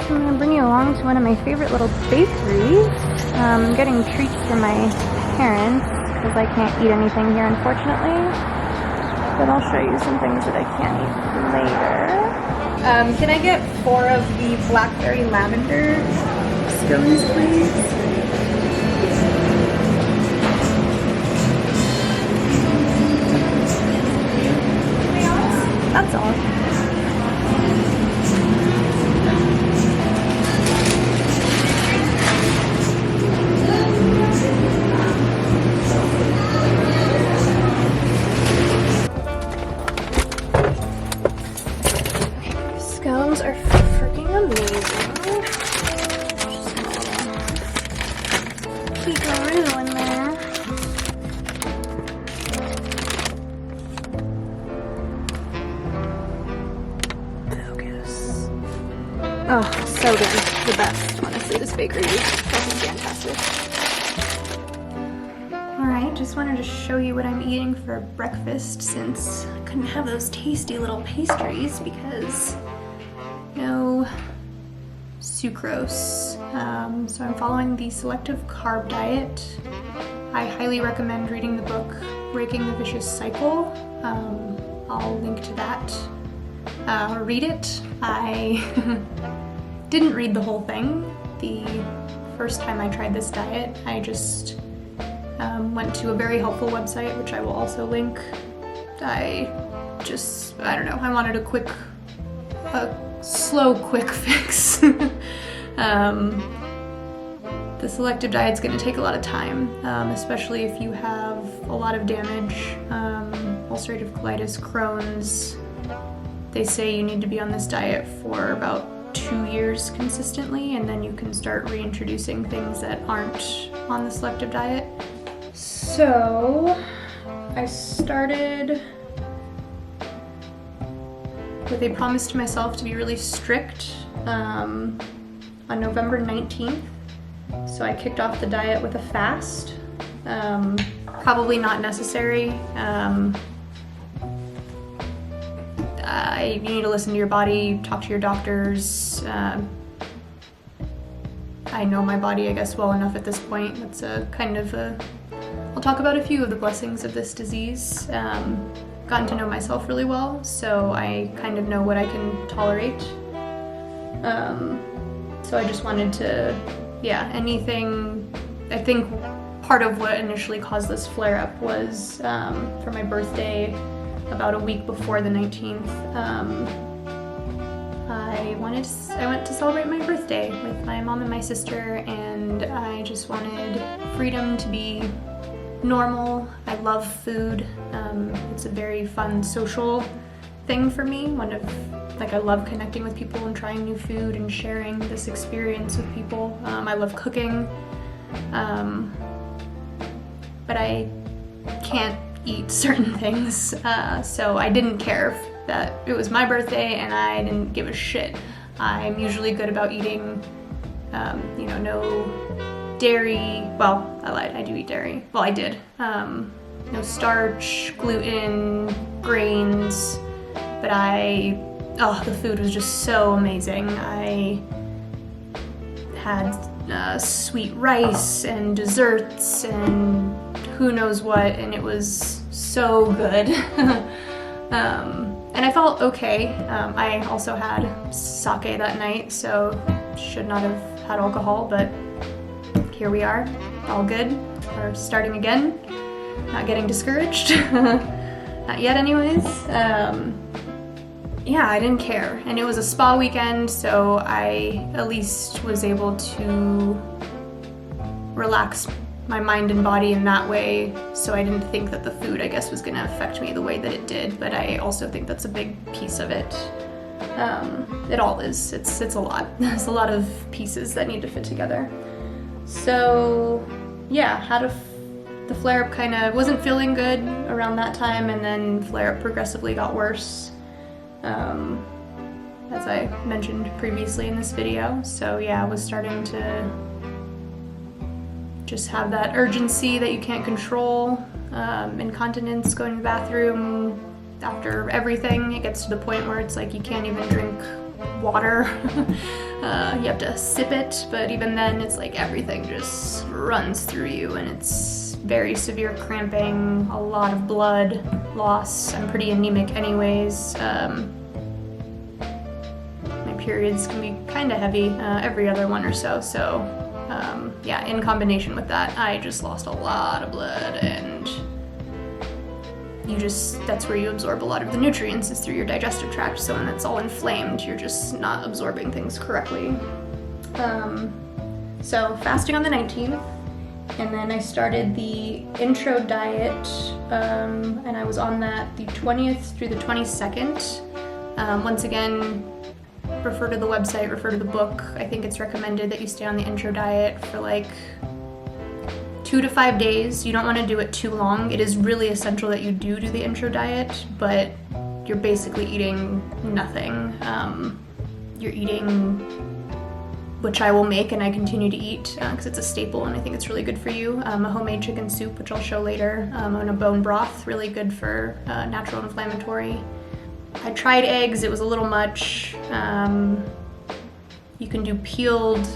I'm going to bring you along to one of my favorite little bakeries. I'm getting treats for my parents because I can't eat anything here, unfortunately. But I'll show you some things that I can eat later. Can I get 4 of the blackberry lavender scones, please? That's all. Scones are freaking amazing. Just a little peekaroo in there. Focus. Oh, so good. The best, honestly. This bakery is fucking fantastic. Alright, just wanted to show you what I'm eating for breakfast since I couldn't have those tasty little pastries because no sucrose. So I'm following the Selective Carb Diet. I highly recommend reading the book Breaking the Vicious Cycle. I'll link to that. Read it. I didn't read the whole thing. The first time I tried this diet, I just went to a very helpful website, which I will also link. I don't know, I wanted a slow, quick fix. The selective diet's gonna take a lot of time, especially if you have a lot of damage, ulcerative colitis, Crohn's. They say you need to be on this diet for about 2 years consistently, and then you can start reintroducing things that aren't on the selective diet. So I started with a promise to myself to be really strict on November 19th. So I kicked off the diet with a fast. Probably not necessary. You need to listen to your body, talk to your doctors. I know my body, I guess, well enough at this point. That's I'll talk about a few of the blessings of this disease. Gotten to know myself really well, so I kind of know what I can tolerate. So I just wanted to, anything. I think part of what initially caused this flare-up was for my birthday, about a week before the 19th. I went to celebrate my birthday with my mom and my sister, and I just wanted freedom to be normal. I love food. It's a very fun social thing for me. I love connecting with people and trying new food and sharing this experience with people. I love cooking, but I can't eat certain things, so I didn't care that it was my birthday, and I didn't give a shit. I'm usually good about eating, no dairy. Well, I lied, I do eat dairy. Well, I did. No starch, gluten, grains, but the food was just so amazing. I had sweet rice and desserts and who knows what, and it was so good. And I felt okay. I also had sake that night, so should not have had alcohol, but here we are, all good. We're starting again, not getting discouraged. Not yet anyways. I didn't care, and it was a spa weekend, so I at least was able to relax my mind and body in that way, so I didn't think that the food, I guess, was gonna affect me the way that it did, but I also think that's a big piece of it. It all is. It's a lot. There's a lot of pieces that need to fit together. So had the flare-up kind of wasn't feeling good around that time, and then flare-up progressively got worse, as I mentioned previously in this video. So I was starting to just have that urgency that you can't control, incontinence, going to the bathroom after everything. It gets to the point where it's like you can't even drink water. You have to sip it, but even then it's like everything just runs through you, and it's very severe cramping, a lot of blood loss. I'm pretty anemic anyways. My periods can be kind of heavy every other one or so. So yeah, in combination with that, I just lost a lot of blood, and that's where you absorb a lot of the nutrients, is through your digestive tract. So when it's all inflamed, you're just not absorbing things correctly. So fasting on the 19th, and then I started the intro diet, and I was on that the 20th through the 22nd. Once again, refer to the website, refer to the book. I think it's recommended that you stay on the intro diet for like 2 to 5 days. You don't want to do it too long. It is really essential that you do the intro diet, but you're basically eating nothing. You're eating, which I will make and I continue to eat because it's a staple and I think it's really good for you. A homemade chicken soup, which I'll show later, and a bone broth, really good for natural inflammatory. I tried eggs, it was a little much. You can do peeled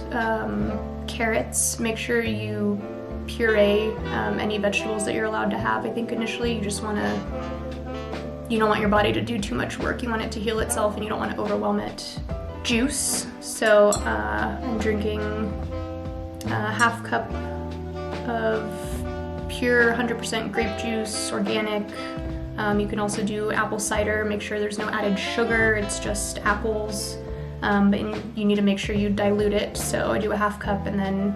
carrots. Make sure you puree any vegetables that you're allowed to have. I think initially you don't want your body to do too much work. You want it to heal itself and you don't want to overwhelm it. Juice. So I'm drinking a half cup of pure 100% grape juice, organic. You can also do apple cider. Make sure there's no added sugar, it's just apples. But you need to make sure you dilute it. So I do a half cup and then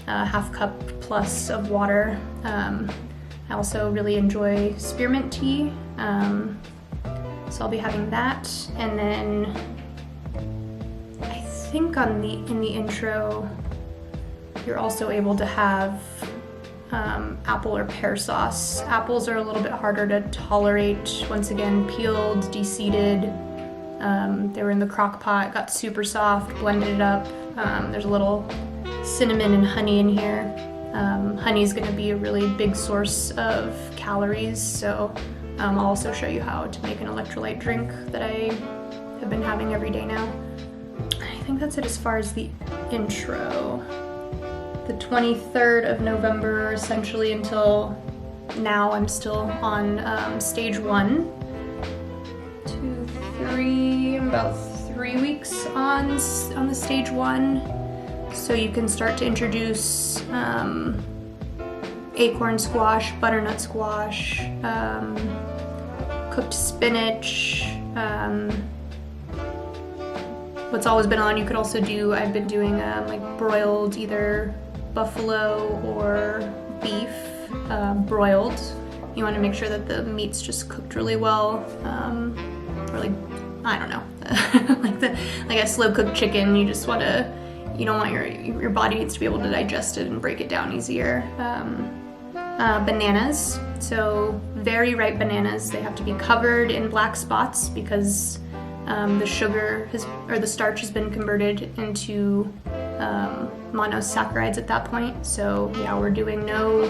a half cup plus of water. I also really enjoy spearmint tea. So I'll be having that. And then I think in the intro, you're also able to have apple or pear sauce. Apples are a little bit harder to tolerate. Once again, peeled, de-seeded. They were in the crock pot, got super soft, blended it up. There's a little cinnamon and honey in here. Honey is going to be a really big source of calories, so I'll also show you how to make an electrolyte drink that I have been having every day now. I think that's it as far as the intro. The 23rd of November, essentially until now, I'm still on stage 1. 2, 3, I'm about 3 weeks on the stage 1. So you can start to introduce acorn squash, butternut squash, cooked spinach. What's always been on, you could also do, I've been doing like broiled, either buffalo or beef, broiled. You want to make sure that the meat's just cooked really well, or like, I don't know, like a slow cooked chicken. You don't want your body needs to be able to digest it and break it down easier. Bananas, so very ripe bananas. They have to be covered in black spots because the starch has been converted into monosaccharides at that point. So yeah, we're doing no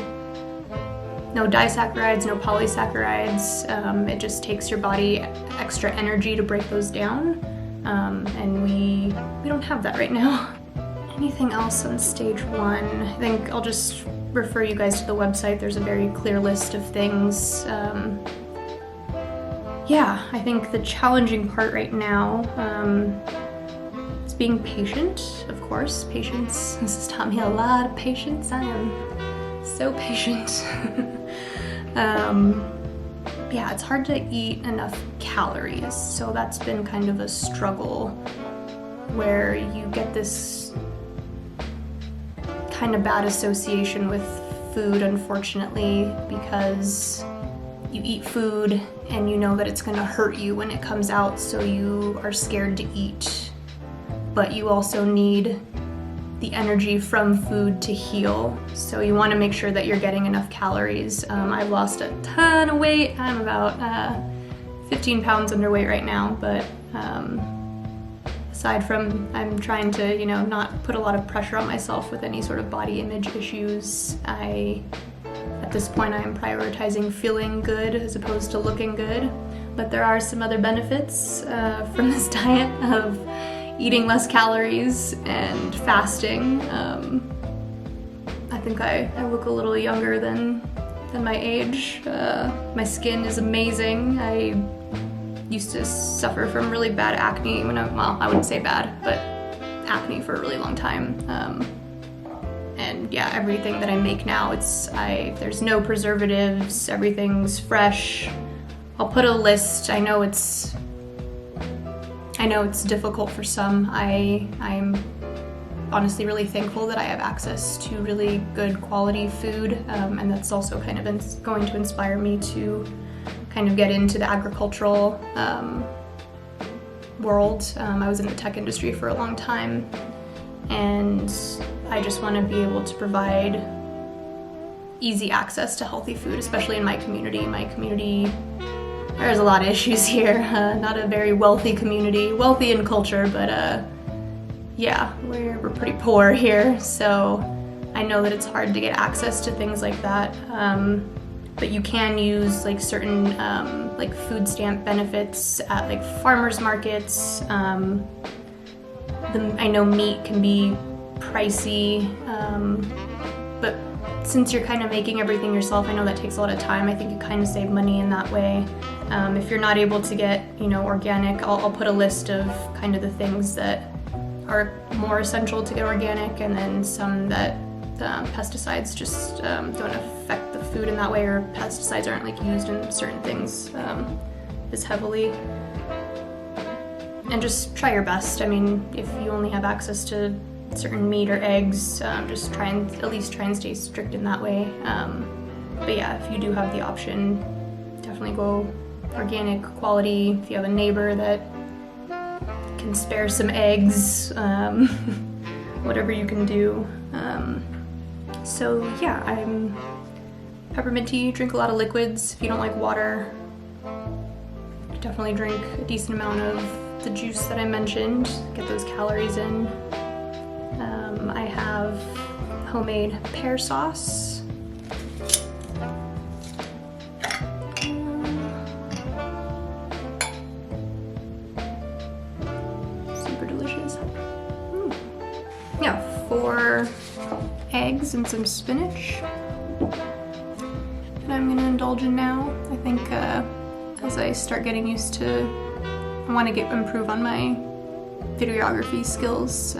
disaccharides, no polysaccharides. It just takes your body extra energy to break those down, and we don't have that right now. Anything else on stage 1? I think I'll just refer you guys to the website. There's a very clear list of things. Yeah, I think the challenging part right now is being patient, of course. Patience. This has taught me a lot of patience. I am so patient. Yeah, it's hard to eat enough calories, so that's been kind of a struggle where you get this kind of bad association with food, unfortunately, because you eat food and you know that it's going to hurt you when it comes out, so you are scared to eat. But you also need the energy from food to heal, so you want to make sure that you're getting enough calories. I've lost a ton of weight. I'm about 15 pounds underweight right now, but aside from, I'm trying to, not put a lot of pressure on myself with any sort of body image issues. At this point, I am prioritizing feeling good as opposed to looking good. But there are some other benefits from this diet of eating less calories and fasting. I think I look a little younger than my age. My skin is amazing. I used to suffer from really bad acne when I wouldn't say bad, but acne for a really long time. And yeah, everything that I make now, there's no preservatives, everything's fresh. I'll put a list. I know it's difficult for some. I'm honestly really thankful that I have access to really good quality food, and that's also kind of going to inspire me to kind of get into the agricultural world. I was in the tech industry for a long time, and I just want to be able to provide easy access to healthy food, especially in my community. My community, there's a lot of issues here. Not a very wealthy community, wealthy in culture, but yeah, we're pretty poor here. So I know that it's hard to get access to things like that. But you can use like certain like food stamp benefits at like farmers markets. I know meat can be pricey, but since you're kind of making everything yourself, I know that takes a lot of time. I think you kind of save money in that way. If you're not able to get, organic, I'll put a list of kind of the things that are more essential to get organic, and then some that pesticides just don't affect the food in that way, or pesticides aren't like used in certain things as heavily. And just try your best. I mean, if you only have access to certain meat or eggs, just at least try and stay strict in that way. But yeah, if you do have the option, definitely go organic, quality. If you have a neighbor that can spare some eggs, whatever you can do. So yeah, I'm peppermint tea, drink a lot of liquids. If you don't like water, definitely drink a decent amount of the juice that I mentioned, get those calories in. I have homemade pear sauce. Super delicious. Yeah, 4 eggs and some spinach that I'm gonna indulge in now. I think as I start getting used to, I want to improve on my videography skills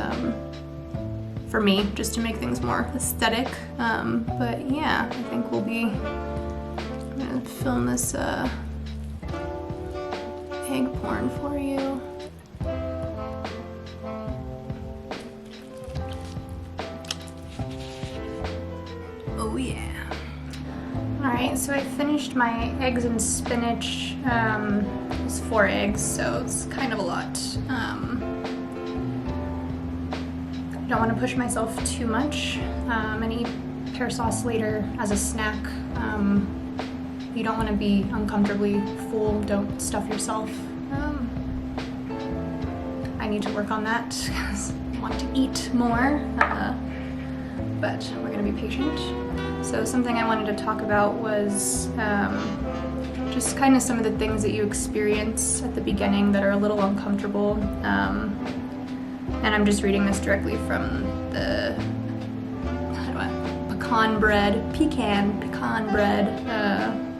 for me, just to make things more aesthetic. But yeah, I think I'm gonna film this egg porn for you. Oh yeah. Alright, so I finished my eggs and spinach. It was 4 eggs, so it's kind of a lot. I don't want to push myself too much. And eat pear sauce later as a snack. You don't want to be uncomfortably full. Don't stuff yourself. I need to work on that because I want to eat more. But we're going to be patient. So something I wanted to talk about was just kind of some of the things that you experience at the beginning that are a little uncomfortable. And I'm just reading this directly from the pecan bread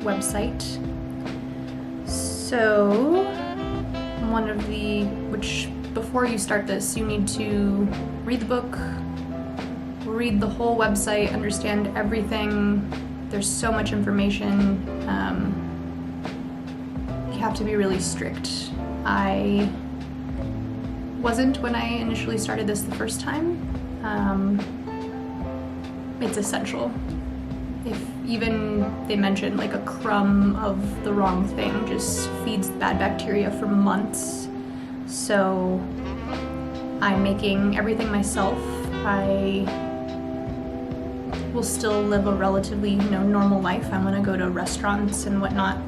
website. So which before you start this, you need to read the book, read the whole website, understand everything. There's so much information. You have to be really strict. I wasn't when I initially started this the first time. It's essential. If even they mention like a crumb of the wrong thing just feeds bad bacteria for months. So I'm making everything myself. I will still live a relatively, normal life. I'm gonna go to restaurants and whatnot,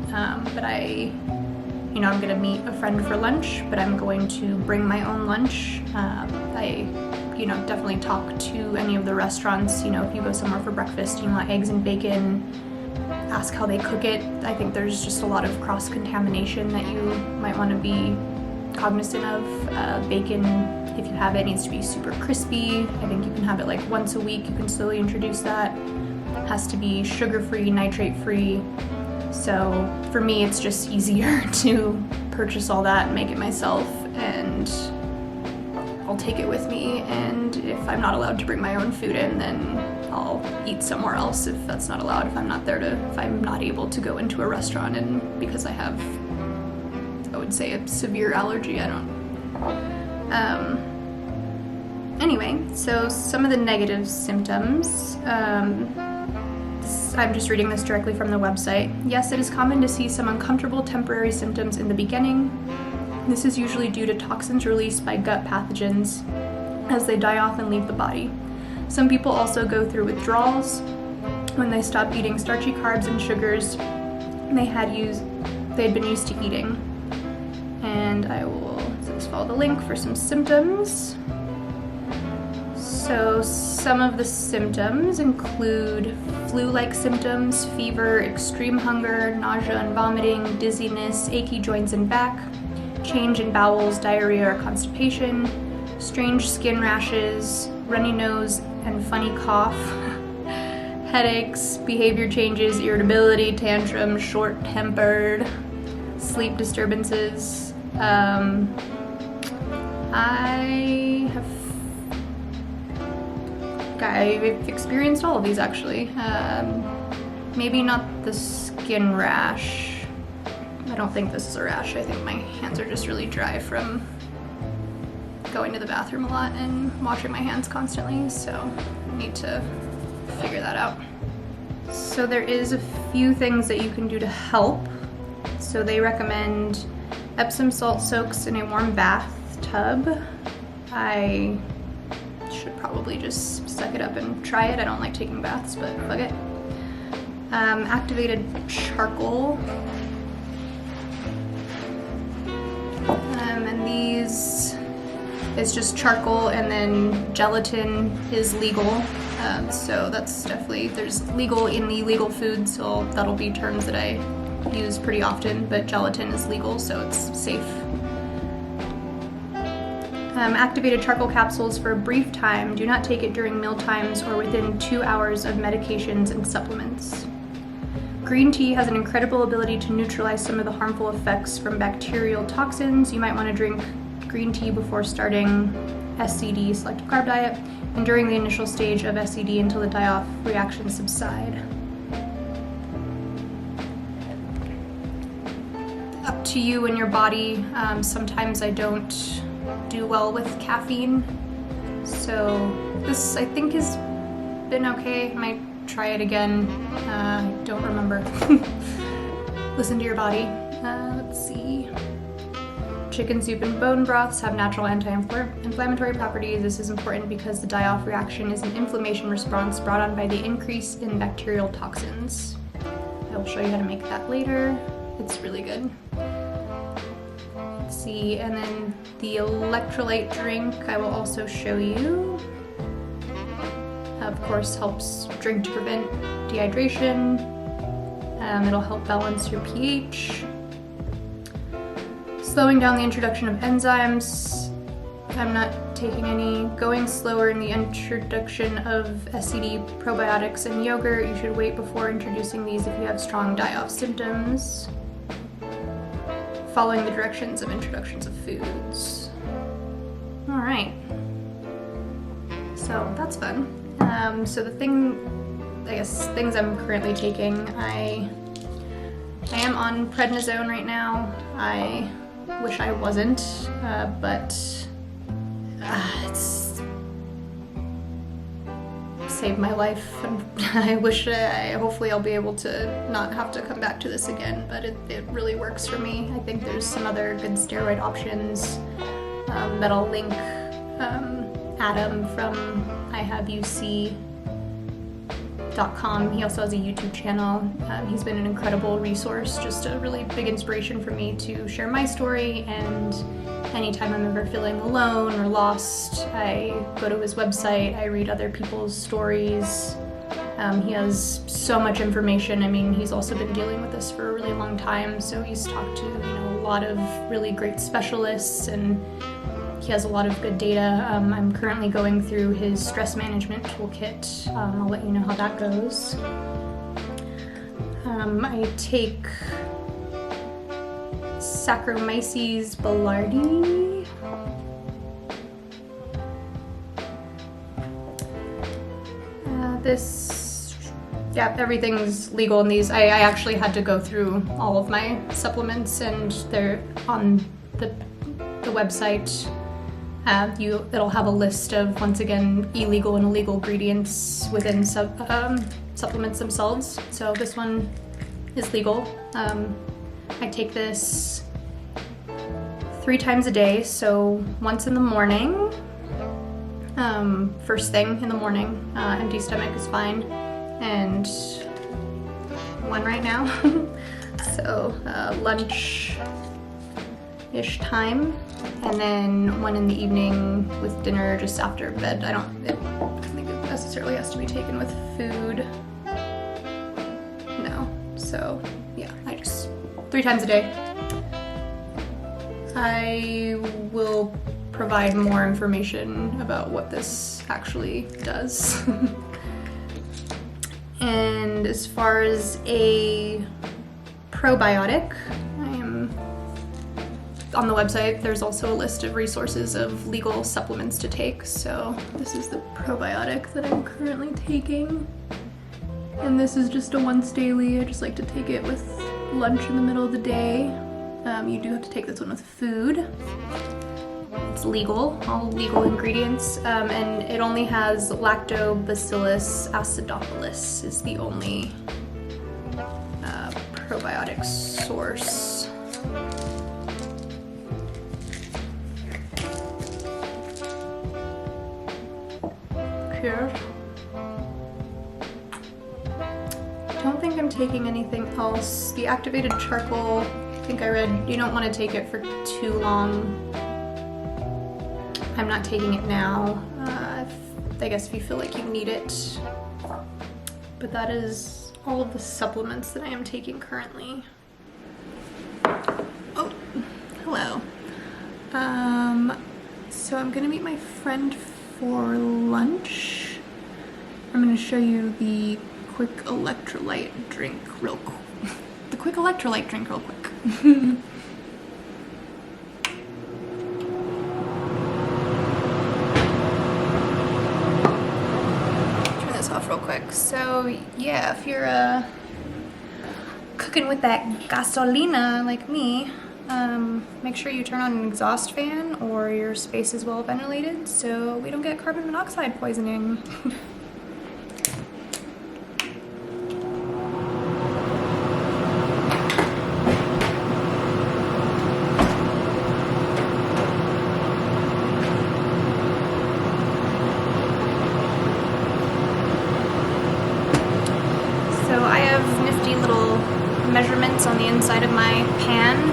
but I'm gonna meet a friend for lunch, but I'm going to bring my own lunch. I definitely talk to any of the restaurants. If you go somewhere for breakfast, you want eggs and bacon, ask how they cook it. I think there's just a lot of cross-contamination that you might want to be cognizant of. Bacon If you have it, it needs to be super crispy. I think you can have it like once a week. You can slowly introduce that. It has to be sugar-free, nitrate-free. So for me, it's just easier to purchase all that and make it myself, and I'll take it with me. And if I'm not allowed to bring my own food in, then I'll eat somewhere else if that's not allowed. If I'm not able to go into a restaurant, and because I have, I would say, a severe allergy, I don't. Anyway, so some of the negative symptoms. I'm just reading this directly from the website. Yes, it is common to see some uncomfortable temporary symptoms in the beginning. This is usually due to toxins released by gut pathogens as they die off and leave the body. Some people also go through withdrawals when they stop eating starchy carbs and sugars they had been used to eating. And I will just follow the link for some symptoms. So some of the symptoms include flu-like symptoms, fever, extreme hunger, nausea and vomiting, dizziness, achy joints and back, change in bowels, diarrhea or constipation, strange skin rashes, runny nose and funny cough, headaches, behavior changes, irritability, tantrums, short-tempered, sleep disturbances. I've experienced all of these actually. Maybe not the skin rash. I don't think this is a rash. I think my hands are just really dry from going to the bathroom a lot and washing my hands constantly, so I need to figure that out. So there is a few things that you can do to help. So they recommend Epsom salt soaks in a warm bathtub. I should probably just suck it up and try it. I don't like taking baths, but fuck it. Activated charcoal. And these, it's just charcoal, and then gelatin is legal. So that's definitely, there's legal in the illegal food, so that'll be terms that I use pretty often, but gelatin is legal, so it's safe. Activated charcoal capsules for a brief time. Do not take it during meal times or within 2 hours of medications and supplements. Green tea has an incredible ability to neutralize some of the harmful effects from bacterial toxins. You might want to drink green tea before starting SCD, Selective Carb Diet, and during the initial stage of SCD until the die-off reactions subside. Up to you and your body. Sometimes I don't do well with caffeine, so this I think has been okay. I might try it again. I don't remember. Listen to your body. Let's see. Chicken soup and bone broths have natural anti-inflammatory properties. This is important because the die-off reaction is an inflammation response brought on by the increase in bacterial toxins. I will show you how to make that later. It's really good. Let's see, and then the electrolyte drink I will also show you. Of course, helps drink to prevent dehydration. It'll help balance your pH. Slowing down the introduction of enzymes. I'm not taking any. Going slower in the introduction of SCD probiotics and yogurt. You should wait before introducing these if you have strong die-off symptoms. Following the directions of introductions of foods. All right. So that's fun. So the things I'm currently taking, I am on prednisone right now. I wish I wasn't, but it's saved my life, and hopefully I'll be able to not have to come back to this again, but it really works for me. I think there's some other good steroid options that I'll link. Adam from ihaveuc.com. He also has a YouTube channel. He's been an incredible resource, just a really big inspiration for me to share my story, and anytime I'm ever feeling alone or lost, I go to his website, I read other people's stories. He has so much information. I mean, he's also been dealing with this for a really long time, so he's talked to, a lot of really great specialists, and he has a lot of good data. I'm currently going through his stress management toolkit. I'll let you know how that goes. I take Saccharomyces boulardii. Everything's legal in these. I actually had to go through all of my supplements, and they're on the website. It'll have a list of, once again, illegal and illegal ingredients within supplements themselves. So this one is legal. I take this 3 times a day, so once in the morning, first thing in the morning, empty stomach is fine, and one right now. So lunch-ish time, and then one in the evening with dinner just after bed. I don't think it necessarily has to be taken with food. No. So yeah, I just 3 times a day. I will provide more information about what this actually does. And as far as a probiotic, on the website, there's also a list of resources of legal supplements to take. So this is the probiotic that I'm currently taking. And this is just a once daily. I just like to take it with lunch in the middle of the day. You do have to take this one with food. It's legal, all legal ingredients. And it only has Lactobacillus acidophilus is the only probiotic source. Here. Don't think I'm taking anything else. The activated charcoal, I think I read you don't want to take it for too long. I'm not taking it now. I guess if you feel like you need it. But that is all of the supplements that I am taking currently. Oh, hello. So I'm gonna meet my friend for lunch. I'm gonna show you the quick electrolyte drink real quick. The quick electrolyte drink real quick. Turn this off real quick. So yeah, if you're cooking with that gasolina like me, make sure you turn on an exhaust fan or your space is well ventilated so we don't get carbon monoxide poisoning. So I have nifty little measurements on the inside of my pan.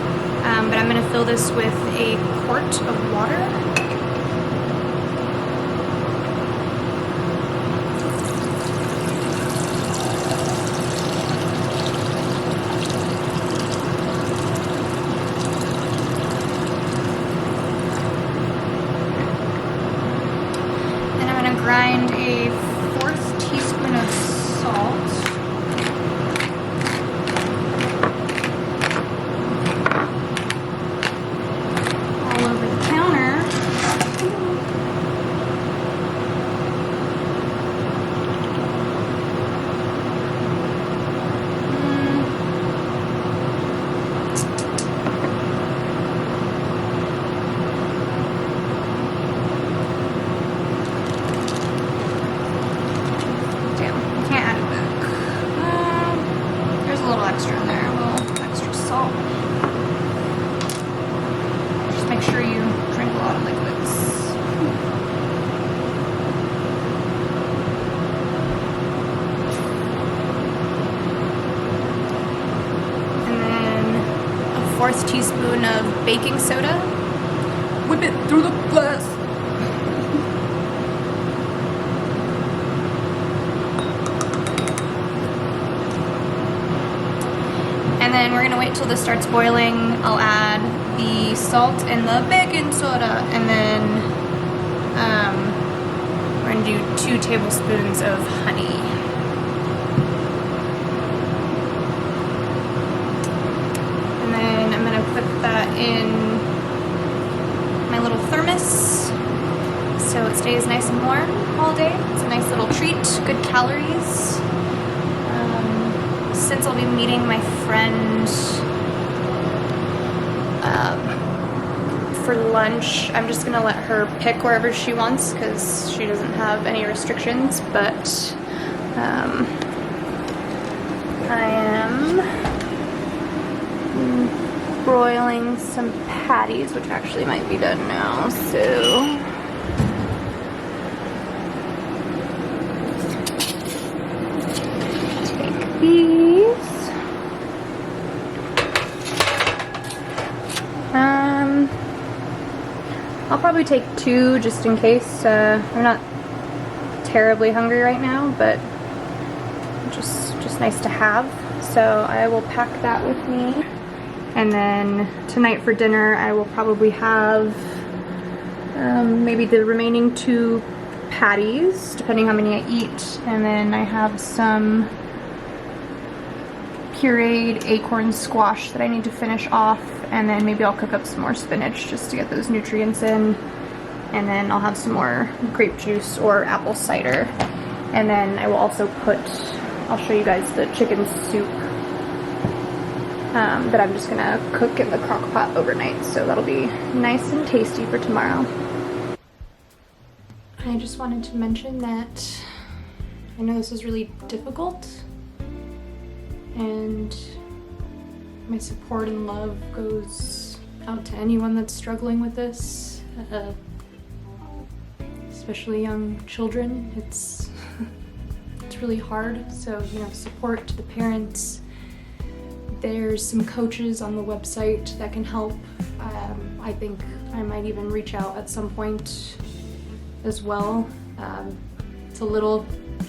But I'm going to fill this with a quart of water. Then I'm going to grind a 1/4 teaspoon of salt. Teaspoon of baking soda. Whip it through the glass. And then then we're gonna wait till this starts boiling. I'll add the salt and the baking soda, and then we're gonna do 2 tablespoons of honey. And then I'm gonna put that in my little thermos so it stays nice and warm all day. It's a nice little treat, good calories. Since I'll be meeting my friend for lunch, I'm just gonna let her pick wherever she wants because she doesn't have any restrictions, but I am broiling some patties, which actually might be done now, so take these. I'll probably take 2 just in case. I'm not terribly hungry right now, but just nice to have. So I will pack that with me. And then tonight for dinner, I will probably have maybe the remaining 2 patties, depending how many I eat. And then I have some pureed acorn squash that I need to finish off, and then maybe I'll cook up some more spinach just to get those nutrients in, and then I'll have some more grape juice or apple cider, and then I will also I'll show you guys the chicken soup that I'm just gonna cook in the crock pot overnight, so that'll be nice and tasty for tomorrow. I just wanted to mention that I know this is really difficult, and my support and love goes out to anyone that's struggling with this, especially young children. It's really hard, so support to the parents. There's some coaches on the website that can help. I think I might even reach out at some point as well. It's a little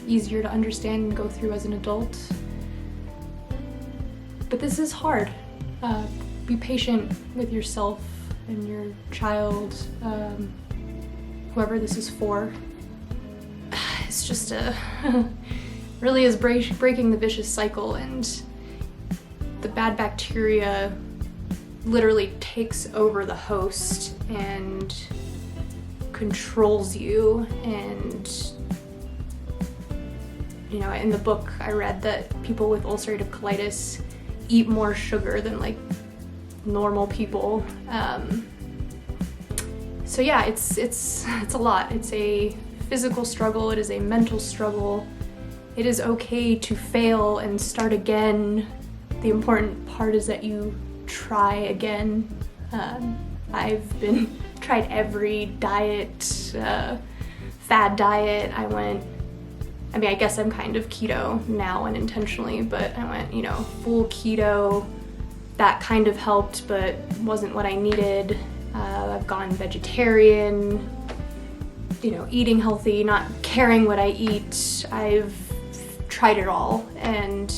easier to understand and go through as an adult. But this is hard. Be patient with yourself and your child, whoever this is for. It's just really is breaking the vicious cycle, and the bad bacteria literally takes over the host and controls you. And in the book I read that people with ulcerative colitis eat more sugar than like normal people. So yeah, it's a lot. It's a physical struggle, it is a mental struggle. It is okay to fail and start again. The important part is that you try again. I've tried every diet, fad diet. I guess I'm kind of keto now unintentionally, but I went, full keto. That kind of helped, but wasn't what I needed. I've gone vegetarian, eating healthy, not caring what I eat. I've tried it all, and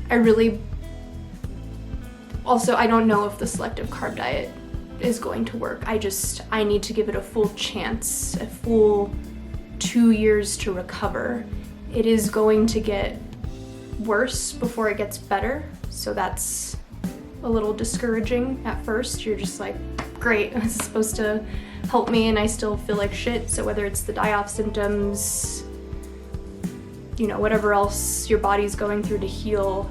I don't know if the selective carb diet is going to work. I need to give it a full chance, a full 2 years to recover. It is going to get worse before it gets better, so that's a little discouraging at first. You're just like, great, this is supposed to help me and I still feel like shit. So whether it's the die-off symptoms, whatever else your body's going through to heal,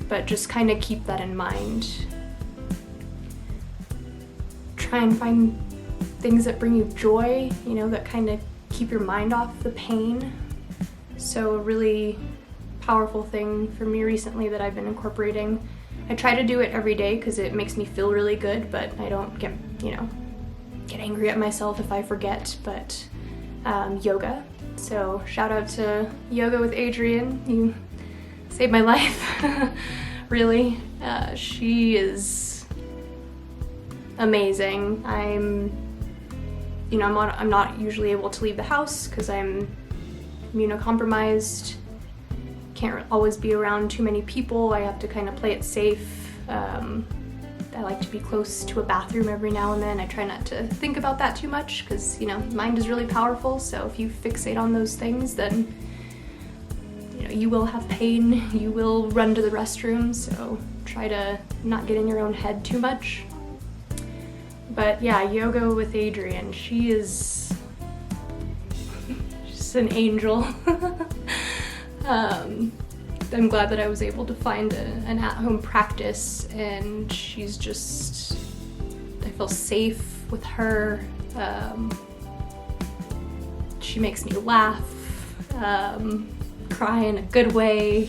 but just kind of keep that in mind. Try and find things that bring you joy, that kind of keep your mind off the pain. So a really powerful thing for me recently that I've been incorporating. I try to do it every day because it makes me feel really good, but I don't get angry at myself if I forget, but yoga. So shout out to Yoga with Adriene. You saved my life, really. She is amazing. I'm not usually able to leave the house because I'm immunocompromised. can't always be around too many people. I have to kind of play it safe. I like to be close to a bathroom every now and then. I try not to think about that too much because, you know, mind is really powerful. So if you fixate on those things, then, you know, you will have pain, you will run to the restroom. So try to not get in your own head too much. But yeah, yoga with Adriene, she's an angel. I'm glad that I was able to find an at-home practice, and she's just, I feel safe with her. She makes me laugh, cry in a good way.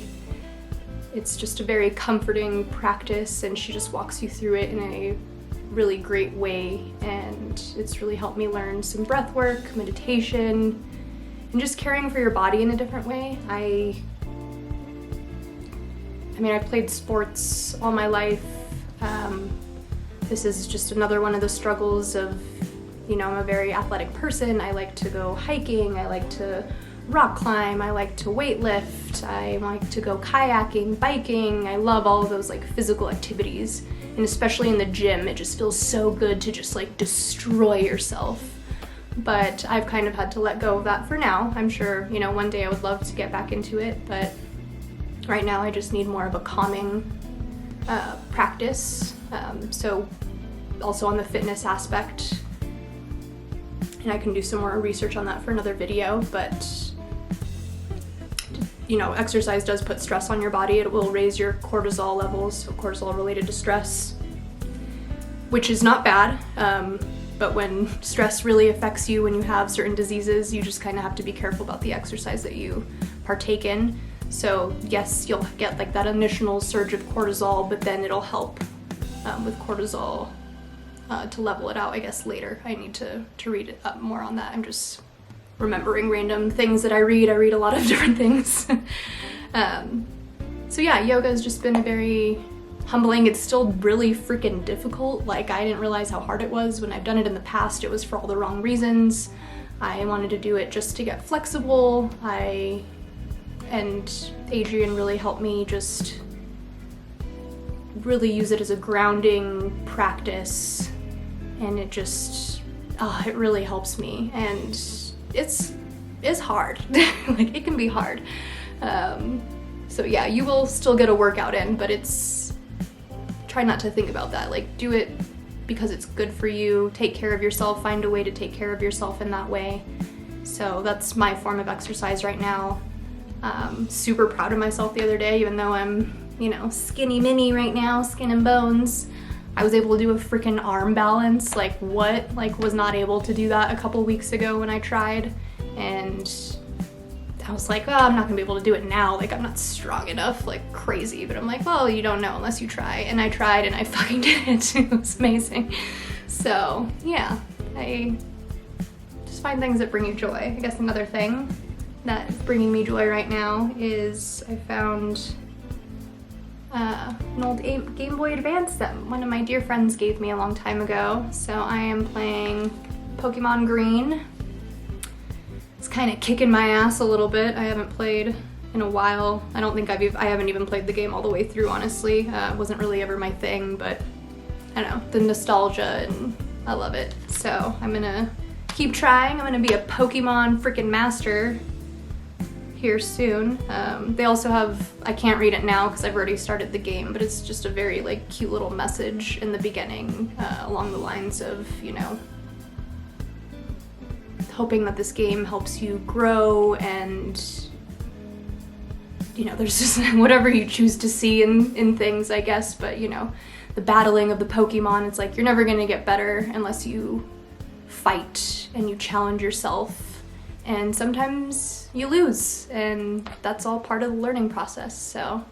It's just a very comforting practice, and she just walks you through it in a really great way, and it's really helped me learn some breath work, meditation, and just caring for your body in a different way. I mean, I played sports all my life. This is just another one of the struggles of, you know, I'm a very athletic person. I like to go hiking, I like to rock climb, I like to weightlift, I like to go kayaking, biking. I love all of those like physical activities. And especially in the gym, it just feels so good to just like destroy yourself. But I've kind of had to let go of that for now. I'm sure, you know, one day I would love to get back into it, but right now I just need more of a calming practice. So also on the fitness aspect, and I can do some more research on that for another video, but you know, exercise does put stress on your body. It will raise your cortisol levels, so cortisol related to stress, which is not bad. But when stress really affects you, when you have certain diseases, you just kind of have to be careful about the exercise that you partake in. So yes, you'll get like that initial surge of cortisol, but then it'll help with cortisol to level it out, I guess, later. I need to read up more on that. I'm just remembering random things that I read. I read a lot of different things. So yeah, yoga has just been a very humbling. It's still really freaking difficult. Like, I didn't realize how hard it was when I've done it in the past. It was for all the wrong reasons. I wanted to do it just to get flexible. And Adriene really helped me just really use it as a grounding practice, and it just, it really helps me. And it's hard. Like, it can be hard. So yeah, you will still get a workout in, but try not to think about that. Like, do it because it's good for you. Take care of yourself. Find a way to take care of yourself in that way. So that's my form of exercise right now. Super proud of myself the other day, even though I'm, you know, skinny mini right now, skin and bones. I was able to do a freaking arm balance. Like, what? Like, was not able to do that a couple weeks ago when I tried, and I was like, oh, I'm not gonna be able to do it now. Like, I'm not strong enough, like crazy. But I'm like, well, you don't know unless you try. And I tried, and I fucking did it. It was amazing. So yeah, I just find things that bring you joy. I guess another thing that's bringing me joy right now is I found an old Game Boy Advance that one of my dear friends gave me a long time ago. So I am playing Pokemon Green. It's kind of kicking my ass a little bit. I haven't played in a while. I don't think I haven't even played the game all the way through, honestly. It wasn't really ever my thing, but I don't know, the nostalgia, and I love it. So I'm gonna keep trying. I'm gonna be a Pokemon freaking master here soon. They also have, I can't read it now because I've already started the game, but it's just a very like cute little message in the beginning along the lines of, you know, hoping that this game helps you grow, and you know, there's just whatever you choose to see in things, I guess. But you know, the battling of the Pokemon, it's like you're never gonna get better unless you fight and you challenge yourself. And sometimes you lose, and that's all part of the learning process. So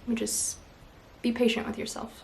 you just be patient with yourself.